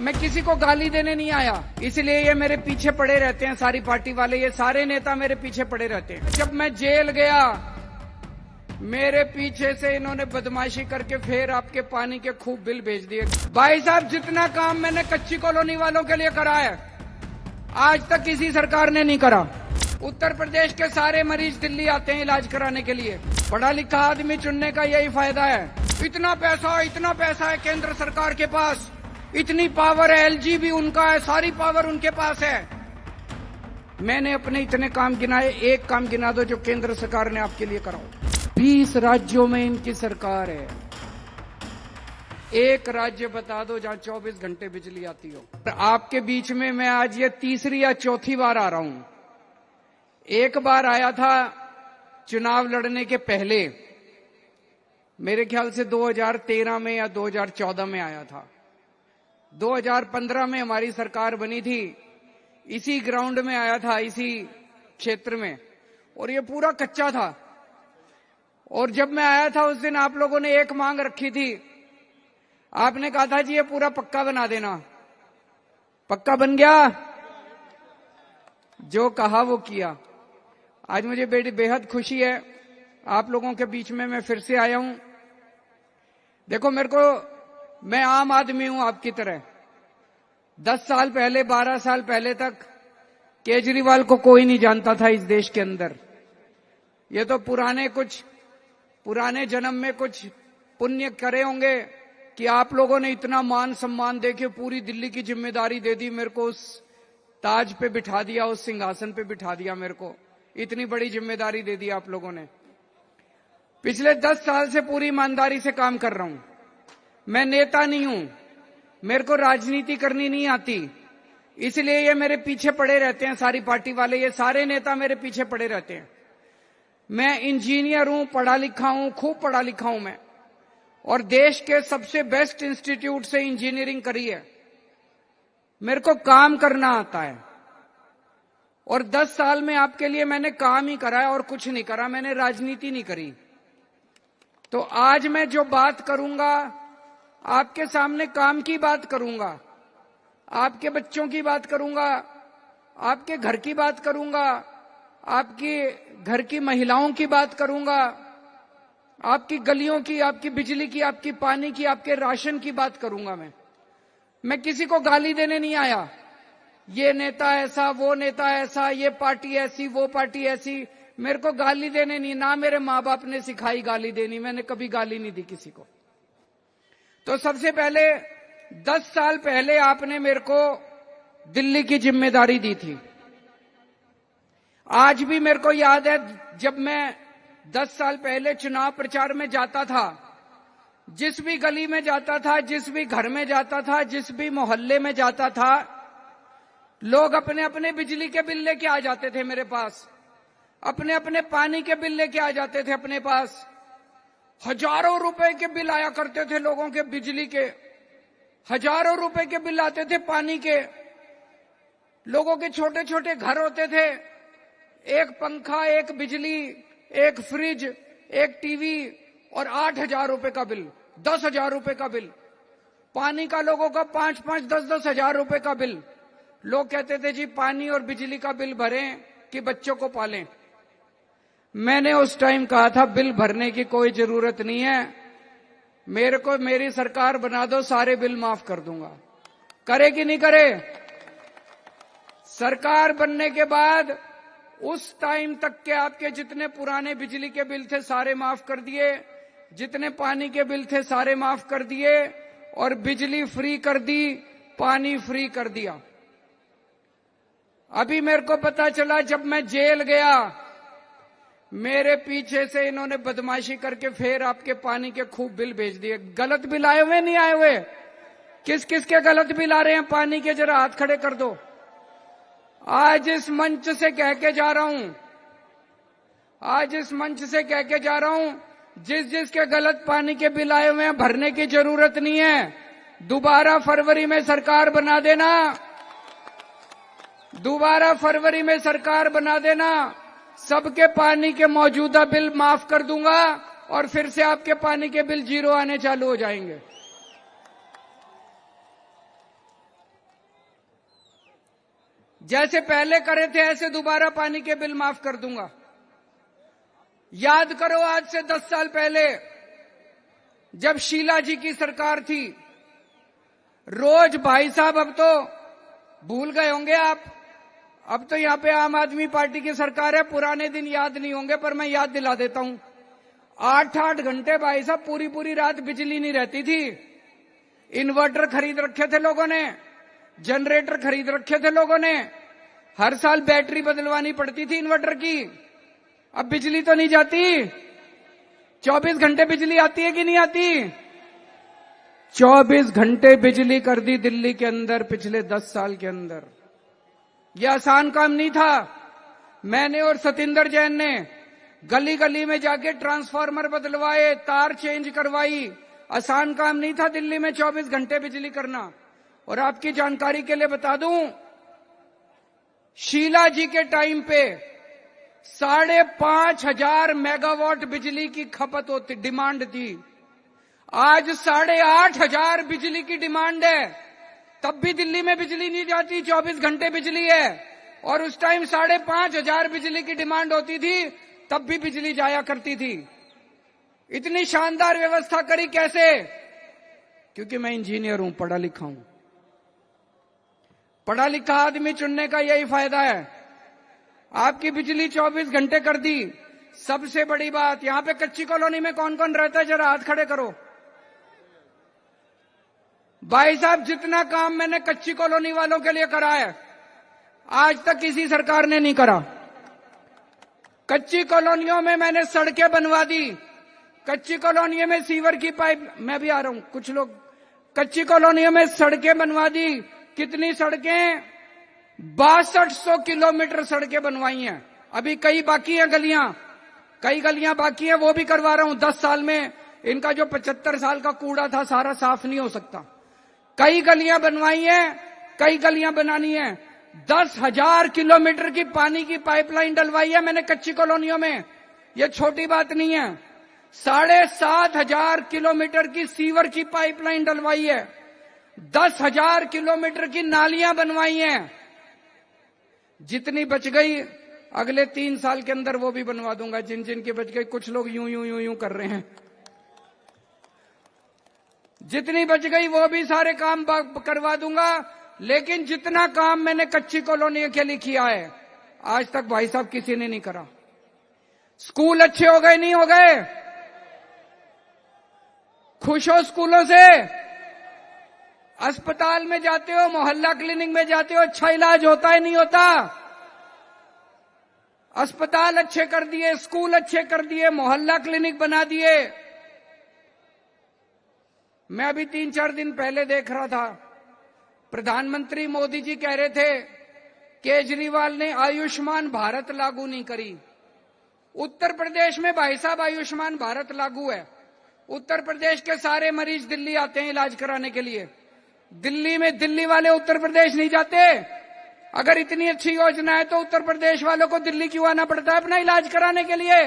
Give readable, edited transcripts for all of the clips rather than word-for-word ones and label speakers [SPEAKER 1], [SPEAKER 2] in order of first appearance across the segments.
[SPEAKER 1] मैं किसी को गाली देने नहीं आया, इसलिए ये मेरे पीछे पड़े रहते हैं। सारी पार्टी वाले, ये सारे नेता मेरे पीछे पड़े रहते हैं। जब मैं जेल गया, मेरे पीछे से इन्होंने बदमाशी करके फिर आपके पानी के खूब बिल भेज दिए। भाई साहब, जितना काम मैंने कच्ची कॉलोनी वालों के लिए करा है, आज तक किसी सरकार ने नहीं करा। उत्तर प्रदेश के सारे मरीज दिल्ली आते हैं इलाज कराने के लिए। पढ़ा लिखा आदमी चुनने का यही फायदा है। इतना पैसा है केंद्र सरकार के पास, इतनी पावर है, एलजी भी उनका है, सारी पावर उनके पास है। मैंने अपने इतने काम गिनाए, एक काम गिना दो जो केंद्र सरकार ने आपके लिए करा। 20 राज्यों में इनकी सरकार है। एक राज्य बता दो जहां 24 घंटे बिजली आती हो। आपके बीच में मैं आज ये तीसरी या चौथी बार आ रहा हूं। एक बार आया था चुनाव लड़ने के पहले, मेरे ख्याल से 2013 में या 2014 में आया था। 2015 में हमारी सरकार बनी थी, इसी ग्राउंड में आया था, इसी क्षेत्र में, और ये पूरा कच्चा था। और जब मैं आया था उस दिन आप लोगों ने एक मांग रखी थी। आपने कहा था जी ये पूरा पक्का बना देना। पक्का बन गया, जो कहा वो किया। आज मुझे बेहद खुशी है, आप लोगों के बीच में मैं फिर से आया हूं। देखो, मैं आम आदमी हूं आपकी तरह। 10 साल पहले, 12 साल पहले तक केजरीवाल को कोई नहीं जानता था इस देश के अंदर। ये तो पुराने जन्म में कुछ पुण्य करे होंगे कि आप लोगों ने इतना मान सम्मान देके पूरी दिल्ली की जिम्मेदारी दे दी। मेरे को उस ताज पे बिठा दिया, उस सिंहासन पे बिठा दिया। मेरे को इतनी बड़ी जिम्मेदारी दे दी आप लोगों ने। पिछले 10 साल से पूरी ईमानदारी से काम कर रहा हूं। मैं नेता नहीं हूं, मेरे को राजनीति करनी नहीं आती, इसलिए ये मेरे पीछे पड़े रहते हैं। सारी पार्टी वाले, ये सारे नेता मेरे पीछे पड़े रहते हैं। मैं इंजीनियर हूं, पढ़ा लिखा हूं, खूब पढ़ा लिखा हूं मैं, और देश के सबसे बेस्ट इंस्टीट्यूट से इंजीनियरिंग करी है। मेरे को काम करना आता है, और 10 साल में आपके लिए मैंने काम ही करा है और कुछ नहीं करा। मैंने राजनीति नहीं करी। तो आज मैं जो बात करूंगा, आपके सामने काम की बात करूंगा, आपके बच्चों की बात करूंगा, आपके घर की बात करूंगा, आपकी घर की महिलाओं की बात करूंगा, आपकी गलियों की, आपकी बिजली की, आपकी पानी की, आपके राशन की बात करूंगा। मैं किसी को गाली देने नहीं आया। ये नेता ऐसा, वो नेता ऐसा, ये पार्टी ऐसी, वो पार्टी ऐसी। मेरे को गाली देने नहीं, ना मेरे माँ बाप ने सिखाई गाली देनी। मैंने कभी गाली नहीं दी किसी को। तो सबसे पहले 10 साल पहले आपने मेरे को दिल्ली की जिम्मेदारी दी थी। आज भी मेरे को याद है, जब मैं 10 साल पहले चुनाव प्रचार में जाता था, जिस भी गली में जाता था, जिस भी घर में जाता था, जिस भी मोहल्ले में जाता था, लोग अपने अपने बिजली के बिल लेके आ जाते थे मेरे पास, अपने अपने पानी के बिल लेके आ जाते थे अपने पास। हजारों रुपए के बिल आया करते थे लोगों के, बिजली के हजारों रुपए के बिल आते थे, पानी के। लोगों के छोटे छोटे घर होते थे, एक पंखा, एक बिजली, एक फ्रिज, एक टीवी, और 8,000 रुपए का बिल, 10,000 रुपए का बिल। पानी का लोगों का 5-5, 10-10 हजार रुपए का बिल। लोग कहते थे जी पानी और बिजली का बिल भरें कि बच्चों को पालें। मैंने उस टाइम कहा था बिल भरने की कोई जरूरत नहीं है, मेरे को मेरी सरकार बना दो, सारे बिल माफ कर दूंगा। करे कि नहीं करे? सरकार बनने के बाद उस टाइम तक के आपके जितने पुराने बिजली के बिल थे सारे माफ कर दिए, जितने पानी के बिल थे सारे माफ कर दिए, और बिजली फ्री कर दी, पानी फ्री कर दिया। अभी मेरे को पता चला, जब मैं जेल गया, मेरे पीछे से इन्होंने बदमाशी करके फिर आपके पानी के खूब बिल भेज दिए। गलत बिल आए हुए नहीं आए हुए? किस किस के गलत बिल आ रहे हैं पानी के? जरा हाथ खड़े कर दो। आज इस मंच से कह के जा रहा हूं, आज इस मंच से कह के जा रहा हूं, जिसके गलत पानी के बिल आए हुए हैं, भरने की जरूरत नहीं है। दोबारा फरवरी में सरकार बना देना, दोबारा फरवरी में सरकार बना देना, सबके पानी के मौजूदा बिल माफ कर दूंगा, और फिर से आपके पानी के बिल 0 आने चालू हो जाएंगे। जैसे पहले करे थे ऐसे दोबारा पानी के बिल माफ कर दूंगा। याद करो आज से 10 साल पहले जब शीला जी की सरकार थी, रोज भाई साहब, अब तो भूल गए होंगे आप, अब तो यहां पे आम आदमी पार्टी की सरकार है, पुराने दिन याद नहीं होंगे पर मैं याद दिला देता हूं। 8-8 घंटे भाई साहब पूरी पूरी रात बिजली नहीं रहती थी। इन्वर्टर खरीद रखे थे लोगों ने, जनरेटर खरीद रखे थे लोगों ने, हर साल बैटरी बदलवानी पड़ती थी इन्वर्टर की। अब बिजली तो नहीं जाती, 24 घंटे बिजली आती है कि नहीं आती? 24 घंटे बिजली कर दी दिल्ली के अंदर पिछले 10 साल के अंदर। यह आसान काम नहीं था। मैंने और सतिंदर जैन ने गली गली में जाके ट्रांसफार्मर बदलवाए, तार चेंज करवाई। आसान काम नहीं था दिल्ली में 24 घंटे बिजली करना। और आपकी जानकारी के लिए बता दूं, शीला जी के टाइम पे 5,500 मेगावाट बिजली की खपत होती, डिमांड थी। आज 8,500 बिजली की डिमांड है, तब भी दिल्ली में बिजली नहीं जाती, 24 घंटे बिजली है। और उस टाइम 5,500 बिजली की डिमांड होती थी, तब भी बिजली जाया करती थी। इतनी शानदार व्यवस्था करी कैसे? क्योंकि मैं इंजीनियर हूं, पढ़ा लिखा हूं। पढ़ा लिखा आदमी चुनने का यही फायदा है। आपकी बिजली 24 घंटे कर दी। सबसे बड़ी बात, यहां पे कच्ची कॉलोनी में कौन कौन रहता है, जरा हाथ खड़े करो। भाई साहब, जितना काम मैंने कच्ची कॉलोनी वालों के लिए करा है, आज तक किसी सरकार ने नहीं करा। कच्ची कॉलोनियों में मैंने सड़कें बनवा दी, कच्ची कॉलोनियों में सीवर की पाइप, मैं भी आ रहा हूं, कुछ लोग, कच्ची कॉलोनियों में सड़कें बनवा दी। कितनी सड़कें? 6200 किलोमीटर सड़कें बनवाई हैं। अभी कई बाकी हैं गलियां, कई गलियां बाकी हैं, वो भी करवा रहा हूं। 10 साल में इनका जो 75 साल का कूड़ा था सारा साफ नहीं हो सकता। कई गलियां बनवाई हैं, कई गलियां बनानी है। 10,000 किलोमीटर की पानी की पाइपलाइन डलवाई है मैंने कच्ची कॉलोनियों में। ये छोटी बात नहीं है। 7,500 किलोमीटर की सीवर की पाइपलाइन डलवाई है। 10,000 किलोमीटर की नालियां बनवाई हैं। जितनी बच गई अगले 3 साल के अंदर वो भी बनवा दूंगा, जिन जिन की बच गई। कुछ लोग यूं यूं यूं यूं कर रहे हैं। जितनी बच गई वो भी सारे काम करवा दूंगा। लेकिन जितना काम मैंने कच्ची कॉलोनी के लिए किया है, आज तक भाई साहब किसी ने नहीं करा। स्कूल अच्छे हो गए, नहीं हो गए? खुश हो स्कूलों से? अस्पताल में जाते हो, मोहल्ला क्लिनिक में जाते हो, अच्छा इलाज होता है, नहीं होता? अस्पताल अच्छे कर दिए, स्कूल अच्छे कर दिए, मोहल्ला क्लिनिक बना दिए। मैं अभी 3-4 दिन पहले देख रहा था, प्रधानमंत्री मोदी जी कह रहे थे केजरीवाल ने आयुष्मान भारत लागू नहीं करी। उत्तर प्रदेश में भाई साहब आयुष्मान भारत लागू है। उत्तर प्रदेश के सारे मरीज दिल्ली आते हैं इलाज कराने के लिए। दिल्ली में दिल्ली वाले उत्तर प्रदेश नहीं जाते। अगर इतनी अच्छी योजना है तो उत्तर प्रदेश वालों को दिल्ली क्यों आना पड़ता है अपना इलाज कराने के लिए?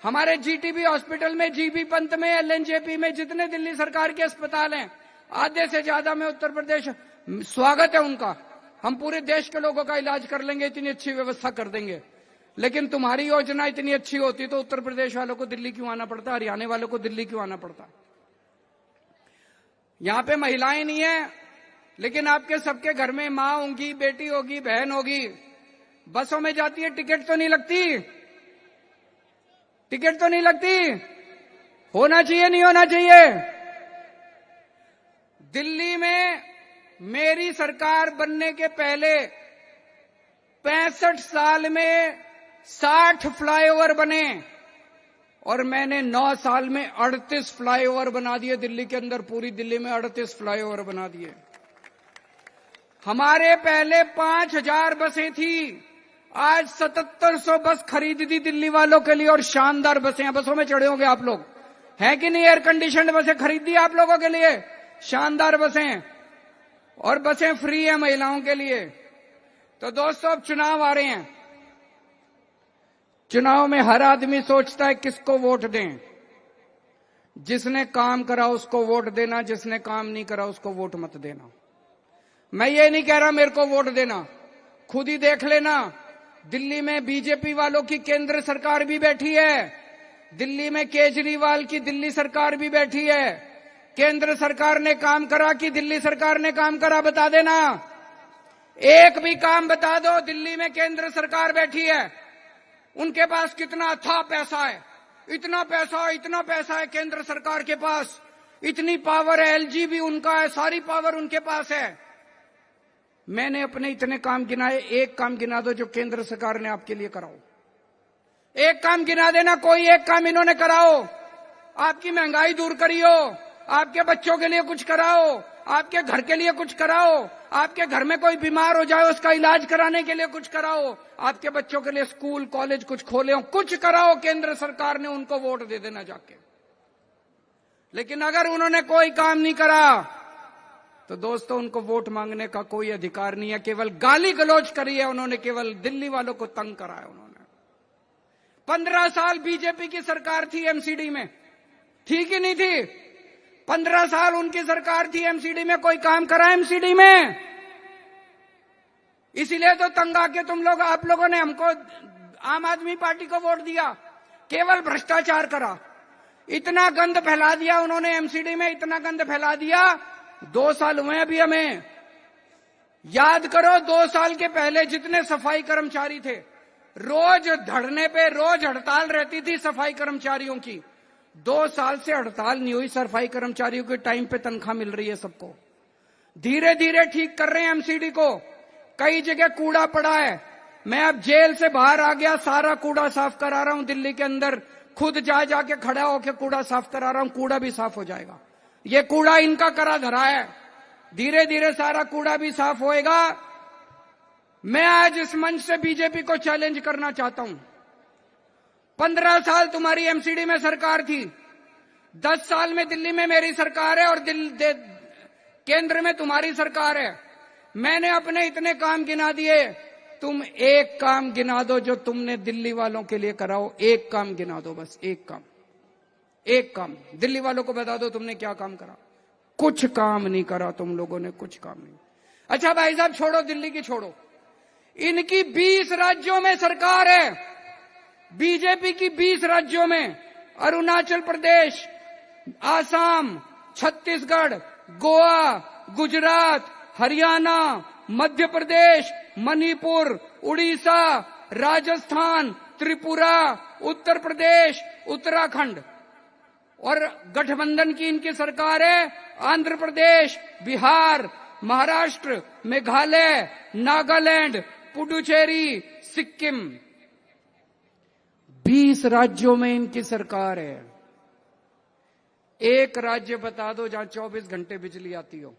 [SPEAKER 1] हमारे जीटीबी हॉस्पिटल में, जीबी पंत में, एलएनजेपी में जितने दिल्ली सरकार के अस्पताल हैं, आधे से ज्यादा में उत्तर प्रदेश। स्वागत है उनका, हम पूरे देश के लोगों का इलाज कर लेंगे, इतनी अच्छी व्यवस्था कर देंगे। लेकिन तुम्हारी योजना इतनी अच्छी होती तो उत्तर प्रदेश वालों को दिल्ली क्यों आना पड़ता, हरियाणा वालों को दिल्ली क्यों आना पड़ता? यहां पे महिलाएं नहीं है, लेकिन आपके सबके घर में मां होगी, बेटी होगी, बहन होगी। बसों में जाती है, टिकट तो नहीं लगती? टिकट तो नहीं लगती? होना चाहिए, नहीं होना चाहिए? दिल्ली में मेरी सरकार बनने के पहले 65 साल में 60 फ्लाईओवर बने और मैंने 9 साल में 38 फ्लाईओवर बना दिए दिल्ली के अंदर। पूरी दिल्ली में 38 फ्लाईओवर बना दिए। हमारे पहले 5,000 बसें थी, आज 7,700 बस खरीद दी दिल्ली वालों के लिए, और शानदार बसें हैं। बसों में चढ़े होंगे आप लोग, हैं कि नहीं? एयर कंडीशनड बसें खरीद दी आप लोगों के लिए, शानदार बसें, और बसें फ्री है महिलाओं के लिए। तो दोस्तों, अब चुनाव आ रहे हैं। चुनाव में हर आदमी सोचता है किसको वोट दें। जिसने काम करा उसको वोट देना, जिसने काम नहीं करा उसको वोट मत देना। मैं ये नहीं कह रहा मेरे को वोट देना, खुद ही देख लेना, दिल्ली में बीजेपी वालों की केंद्र सरकार भी बैठी है, दिल्ली में केजरीवाल की दिल्ली सरकार भी बैठी है। केंद्र सरकार ने काम करा कि दिल्ली सरकार ने काम करा, बता देना। एक भी काम बता दो। दिल्ली में केंद्र सरकार बैठी है, उनके पास कितना अथाह पैसा है, इतना पैसा है केंद्र सरकार के पास, इतनी पावर है, एलजी भी उनका है, सारी पावर उनके पास है। मैंने अपने इतने काम गिनाए, एक काम गिना दो जो केंद्र सरकार ने आपके लिए कराओ। एक काम गिना देना, कोई एक काम इन्होंने कराओ। आपकी महंगाई दूर करियो, आपके बच्चों के लिए कुछ कराओ, आपके घर के लिए कुछ कराओ, आपके घर में कोई बीमार हो जाए उसका इलाज कराने के लिए कुछ कराओ, आपके बच्चों के लिए स्कूल कॉलेज कुछ खोले हो, कुछ कराओ। केंद्र सरकार ने उनको वोट दे देना जाके। लेकिन अगर उन्होंने कोई काम नहीं करा तो दोस्तों उनको वोट मांगने का कोई अधिकार नहीं है। केवल गाली गलौज करी है उन्होंने, केवल दिल्ली वालों को तंग करा है उन्होंने। 15 साल बीजेपी की सरकार थी एमसीडी में, थी कि नहीं थी? 15 साल उनकी सरकार थी एमसीडी में, कोई काम करा एमसीडी में? इसीलिए तो तंग आके तुम लोग, आप लोगों ने हमको आम आदमी पार्टी को वोट दिया। केवल भ्रष्टाचार करा, इतना गंद फैला दिया उन्होंने एमसीडी में, इतना गंद फैला दिया। 2 साल हुए अभी हमें। याद करो 2 साल के पहले जितने सफाई कर्मचारी थे, रोज धरने पे, रोज हड़ताल रहती थी सफाई कर्मचारियों की। 2 साल से हड़ताल नहीं हुई, सफाई कर्मचारियों के टाइम पे तनख्वाह मिल रही है सबको। धीरे धीरे ठीक कर रहे हैं एमसीडी को। कई जगह कूड़ा पड़ा है, मैं अब जेल से बाहर आ गया, सारा कूड़ा साफ करा रहा हूं दिल्ली के अंदर, खुद जा जाके खड़ा होकर कूड़ा साफ करा रहा हूं। कूड़ा भी साफ हो जाएगा, ये कूड़ा इनका करा धरा है, धीरे धीरे सारा कूड़ा भी साफ होएगा। मैं आज इस मंच से बीजेपी को चैलेंज करना चाहता हूं। 15 साल तुम्हारी एमसीडी में सरकार थी, 10 साल में दिल्ली में मेरी सरकार है और केंद्र में तुम्हारी सरकार है। मैंने अपने इतने काम गिना दिए, तुम एक काम गिना दो जो तुमने दिल्ली वालों के लिए कराओ। एक काम गिना दो, बस एक काम, एक काम। दिल्ली वालों को बता दो तुमने क्या काम करा। कुछ काम नहीं करा तुम लोगों ने, कुछ काम नहीं। अच्छा भाई साहब, छोड़ो दिल्ली की, छोड़ो, इनकी 20 राज्यों में सरकार है, बीजेपी की 20 राज्यों में। अरुणाचल प्रदेश, आसाम, छत्तीसगढ़, गोवा, गुजरात, हरियाणा, मध्य प्रदेश, मणिपुर, उड़ीसा, राजस्थान, त्रिपुरा, उत्तर प्रदेश, उत्तराखंड। और गठबंधन की इनकी सरकार है आंध्र प्रदेश, बिहार, महाराष्ट्र, मेघालय, नागालैंड, पुडुचेरी, सिक्किम। 20 राज्यों में इनकी सरकार है। एक राज्य बता दो जहां 24 घंटे बिजली आती हो।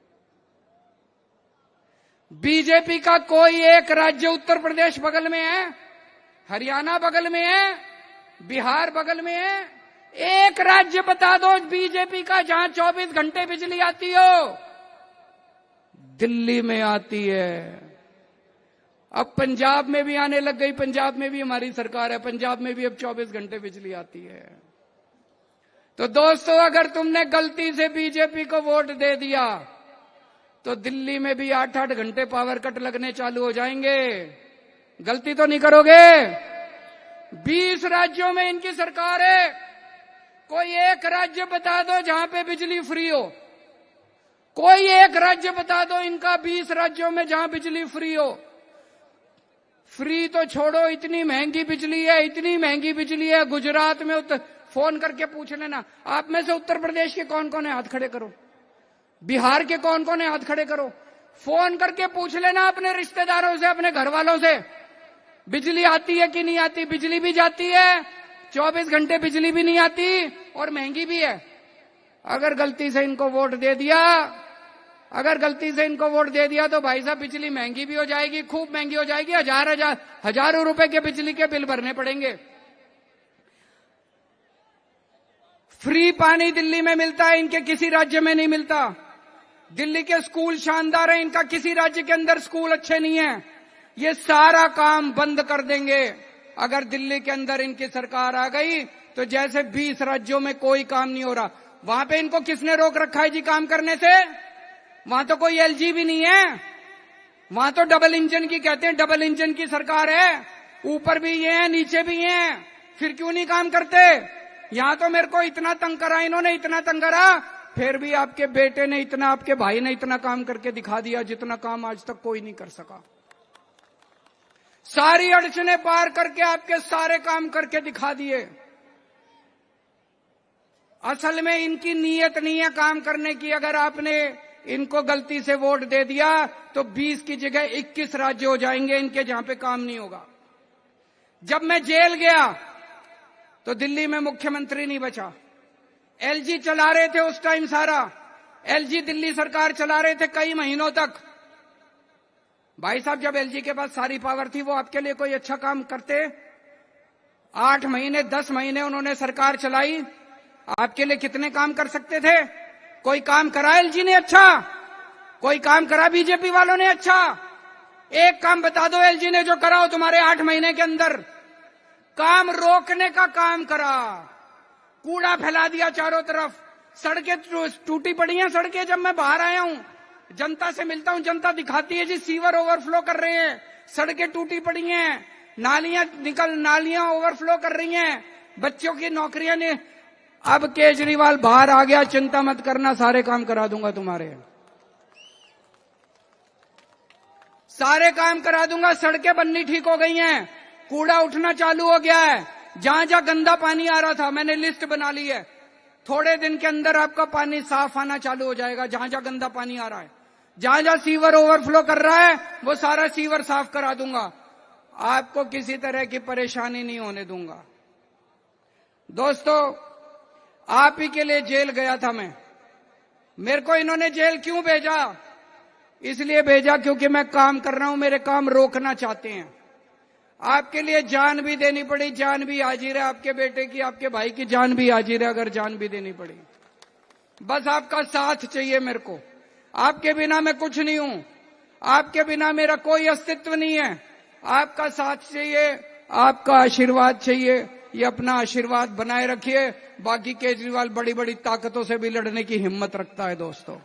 [SPEAKER 1] बीजेपी का कोई एक राज्य, उत्तर प्रदेश बगल में है, हरियाणा बगल में है, बिहार बगल में है, एक राज्य बता दो बीजेपी का जहां 24 घंटे बिजली आती हो। दिल्ली में आती है। अब पंजाब में भी आने लग गई, पंजाब में भी हमारी सरकार है, पंजाब में भी अब 24 घंटे बिजली आती है। तो दोस्तों, अगर तुमने गलती से बीजेपी को वोट दे दिया तो दिल्ली में भी 8-8 घंटे पावर कट लगने चालू हो जाएंगे। गलती तो नहीं करोगे? 20 राज्यों में इनकी सरकार है, कोई एक राज्य बता दो जहां पे बिजली फ्री हो। कोई एक राज्य बता दो इनका 20 राज्यों में जहां बिजली फ्री हो। फ्री तो छोड़ो, इतनी महंगी बिजली है, इतनी महंगी बिजली है। गुजरात में फोन करके पूछ लेना, आप में से उत्तर प्रदेश के कौन कौन है, हाथ खड़े करो। बिहार के कौन कौन है, हाथ खड़े करो। फोन करके पूछ लेना अपने रिश्तेदारों से, अपने घर वालों से, बिजली आती है कि नहीं आती। बिजली भी जाती है, 24 घंटे बिजली भी नहीं आती और महंगी भी है। अगर गलती से इनको वोट दे दिया, अगर गलती से इनको वोट दे दिया तो भाई साहब बिजली महंगी भी हो जाएगी, खूब महंगी हो जाएगी। हजारों रुपए के बिजली के बिल भरने पड़ेंगे। फ्री पानी दिल्ली में मिलता है, इनके किसी राज्य में नहीं मिलता। दिल्ली के स्कूल शानदार हैं, इनका किसी राज्य के अंदर स्कूल अच्छे नहीं है। ये सारा काम बंद कर देंगे अगर दिल्ली के अंदर इनकी सरकार आ गई तो। जैसे 20 राज्यों में कोई काम नहीं हो रहा, वहां पे इनको किसने रोक रखा है जी काम करने से? वहां तो कोई एलजी भी नहीं है, वहां तो डबल इंजन की कहते हैं, डबल इंजन की सरकार है, ऊपर भी ये है नीचे भी ये है, फिर क्यों नहीं काम करते? यहां तो मेरे को इतना तंग करा इन्होंने, इतना तंग करा, फिर भी आपके बेटे ने इतना, आपके भाई ने इतना काम करके दिखा दिया जितना काम आज तक कोई नहीं कर सका। सारी अड़चने पार करके आपके सारे काम करके दिखा दिए। असल में इनकी नीयत नहीं है काम करने की। अगर आपने इनको गलती से वोट दे दिया तो 20 की जगह 21 राज्य हो जाएंगे इनके जहां पे काम नहीं होगा। जब मैं जेल गया तो दिल्ली में मुख्यमंत्री नहीं बचा। एलजी चला रहे थे उस टाइम, सारा एलजी दिल्ली सरकार चला रहे थे कई महीनों तक। भाई साहब, जब एलजी के पास सारी पावर थी, वो आपके लिए कोई अच्छा काम करते? 8 महीने 10 महीने उन्होंने सरकार चलाई, आपके लिए कितने काम कर सकते थे? कोई काम करा एलजी ने अच्छा? कोई काम करा बीजेपी वालों ने अच्छा? एक काम बता दो एलजी ने जो करा हो तुम्हारे 8 महीने के अंदर। काम रोकने का काम करा, कूड़ा फैला दिया चारों तरफ, सड़कें टूटी पड़ी हैं। सड़कें, जब मैं बाहर आया हूं, जनता से मिलता हूं, जनता दिखाती है जी सीवर ओवरफ्लो कर रहे हैं, सड़कें टूटी पड़ी हैं, नालियां ओवरफ्लो कर रही हैं, बच्चों की नौकरियां ने। अब केजरीवाल बाहर आ गया, चिंता मत करना, सारे काम करा दूंगा तुम्हारे, सारे काम करा दूंगा। सड़कें बननी ठीक हो गई हैं, कूड़ा उठना चालू हो गया है, जहां जहां गंदा पानी आ रहा था मैंने लिस्ट बना ली है, थोड़े दिन के अंदर आपका पानी साफ आना चालू हो जाएगा। जहां जहां गंदा पानी आ रहा है, जहां जहां सीवर ओवरफ्लो कर रहा है, वो सारा सीवर साफ करा दूंगा, आपको किसी तरह की परेशानी नहीं होने दूंगा। दोस्तों, आप ही के लिए जेल गया था मैं। मेरे को इन्होंने जेल क्यों भेजा? इसलिए भेजा क्योंकि मैं काम कर रहा हूं, मेरे काम रोकना चाहते हैं। आपके लिए जान भी देनी पड़ी, जान भी हाजिर है, आपके बेटे की, आपके भाई की जान भी हाजिर है, अगर जान भी देनी पड़ी। बस आपका साथ चाहिए मेरे को। आपके बिना मैं कुछ नहीं हूं, आपके बिना मेरा कोई अस्तित्व नहीं है। आपका साथ चाहिए, आपका आशीर्वाद चाहिए। ये अपना आशीर्वाद बनाए रखिए। बाकी केजरीवाल बड़ी बड़ी ताकतों से भी लड़ने की हिम्मत रखता है दोस्तों।